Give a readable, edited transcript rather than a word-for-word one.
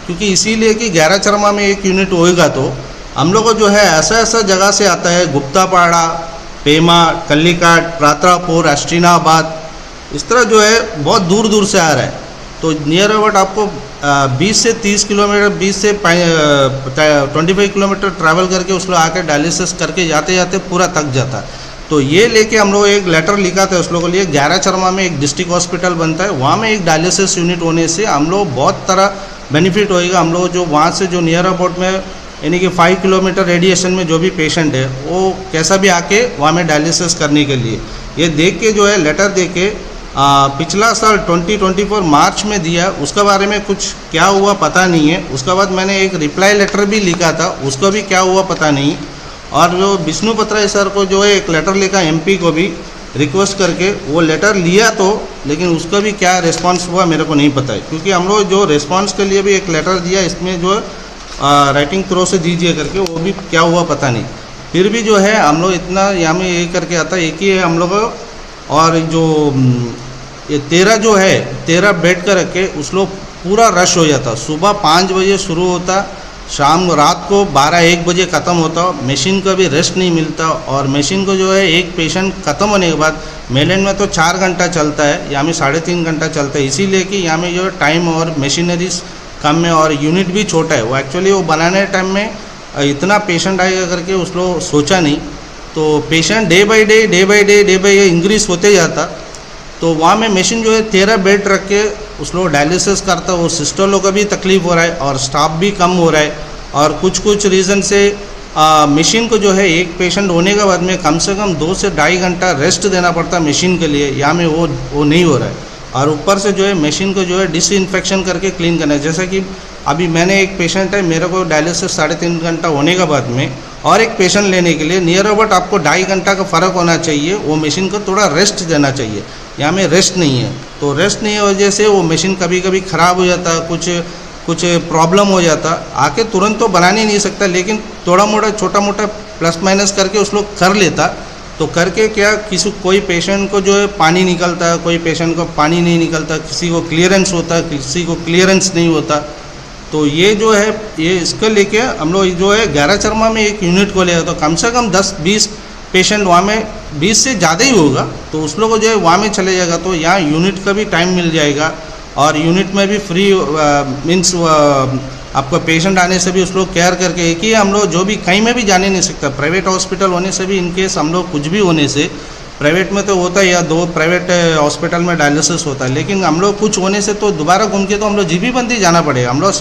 क्योंकि इसीलिए कि गैरा चरमा में एक यूनिट होएगा तो हम लोग को जो है ऐसा ऐसा जगह से आता है, गुप्तापाड़ा, पेमा, कल्लिकाट, प्रात्रापुर, अष्टीनाबाद, इस तरह जो है बहुत दूर दूर से आ रहा है। तो नियर अबाउट आपको 20 से 30 किलोमीटर, 20 से 25 किलोमीटर ट्रैवल करके उस लोग आके डायलिसिस करके जाते जाते पूरा थक जाता है। तो ये लेके हम लोग एक लेटर लिखा था उस लोगों के लिए। गैरा चरमा में एक डिस्ट्रिक्ट हॉस्पिटल बनता है, वहाँ में एक डायलिसिस यूनिट होने से हम लोग बहुत तरह बेनिफिट होएगा। हम लोग जो वहाँ से जो नियर अबाउट में यानी कि 5 किलोमीटर रेडिएशन में जो भी पेशेंट है वो कैसा भी आके वहाँ में डायलिसिस करने के लिए ये देख के जो है लेटर दे के पिछला साल 2024 मार्च में दिया। उसके बारे में कुछ क्या हुआ पता नहीं है। उसके बाद मैंने एक रिप्लाई लेटर भी लिखा था, उसको भी क्या हुआ पता नहीं। और जो विष्णु पत्राई सर को जो है एक लेटर लिखा एमपी को भी रिक्वेस्ट करके, वो लेटर लिया तो, लेकिन उसका भी क्या रिस्पांस हुआ मेरे को नहीं पता है। क्योंकि हम लोग जो रिस्पांस के लिए भी एक लेटर दिया, इसमें जो राइटिंग थ्रो से दीजिए करके, वो भी क्या हुआ पता नहीं। फिर भी जो है हम लोग इतना यहाँ में ये करके आता, एक ही है हम लोग। और जो ये 13 जो है 13 बेड का रख के उस लोग पूरा रश हो जाता। सुबह 5 बजे शुरू होता, शाम रात को 12-1 बजे ख़त्म होता। मशीन का भी रेस्ट नहीं मिलता। और मशीन को जो है एक पेशेंट ख़त्म होने के बाद मेलैंड में तो 4 घंटा चलता है, यहाँ में 3.5 घंटा चलता है। इसीलिए कि यहाँ में जो टाइम और मशीनरीज कम है और यूनिट भी छोटा है। वो एक्चुअली वो बनाने टाइम में इतना पेशेंट आएगा करके उस लोग सोचा नहीं। तो patient day by day increase होते जाता। तो वहाँ में मशीन जो है 13 बेड रख के उस लोग डायलिसिस करता। वो सिस्टर लोग का भी तकलीफ़ हो रहा है और स्टाफ भी कम हो रहा है। और कुछ रीज़न से मशीन को जो है एक पेशेंट होने के बाद में कम से कम 2 से 2.5 घंटा रेस्ट देना पड़ता मशीन के लिए। यहाँ में वो नहीं हो रहा है। और ऊपर से जो है मशीन को जो है डिसइंफेक्शन करके क्लीन करना है। जैसा कि अभी मैंने एक पेशेंट है, मेरे को डायलिसिस 3.5 घंटा होने के बाद में और एक पेशेंट लेने के लिए नियर अबाउट आपको 2.5 घंटा का फ़र्क होना चाहिए। वो मशीन को थोड़ा रेस्ट देना चाहिए। यहाँ में रेस्ट नहीं है। तो रेस्ट नहीं है वजह से वो मशीन कभी कभी ख़राब हो जाता, कुछ प्रॉब्लम हो जाता। आके तुरंत तो बना नहीं सकता, लेकिन थोड़ा मोटा छोटा मोटा प्लस माइनस करके उस लोग कर लेता। तो करके क्या कोई पेशेंट को जो है पानी निकलता है, कोई पेशेंट को पानी नहीं निकलता, किसी को क्लियरेंस होता है, किसी को क्लियरेंस नहीं होता। तो ये जो है ये इसको लेके हम लोग जो है गैरा चरमा में एक यूनिट को ले, तो कम से कम 10-20 पेशेंट वहाँ में 20 से ज़्यादा ही होगा। तो उस लोग को जो है वहाँ में चले जाएगा। तो यहाँ यूनिट का भी टाइम मिल जाएगा और यूनिट में भी फ्री मीन्स आपका पेशेंट आने से भी उस लोग केयर करके, एक ही हम लोग जो भी कहीं में भी जाने नहीं सकता। प्राइवेट हॉस्पिटल होने से भी इनकेस हम लोग कुछ भी होने से, प्राइवेट में तो होता है या 2 प्राइवेट हॉस्पिटल में डायलिसिस होता है, लेकिन हम लोग कुछ होने से तो दोबारा घूम के तो हम लोग जीबी बंदी जाना पड़ेगा। हम लोग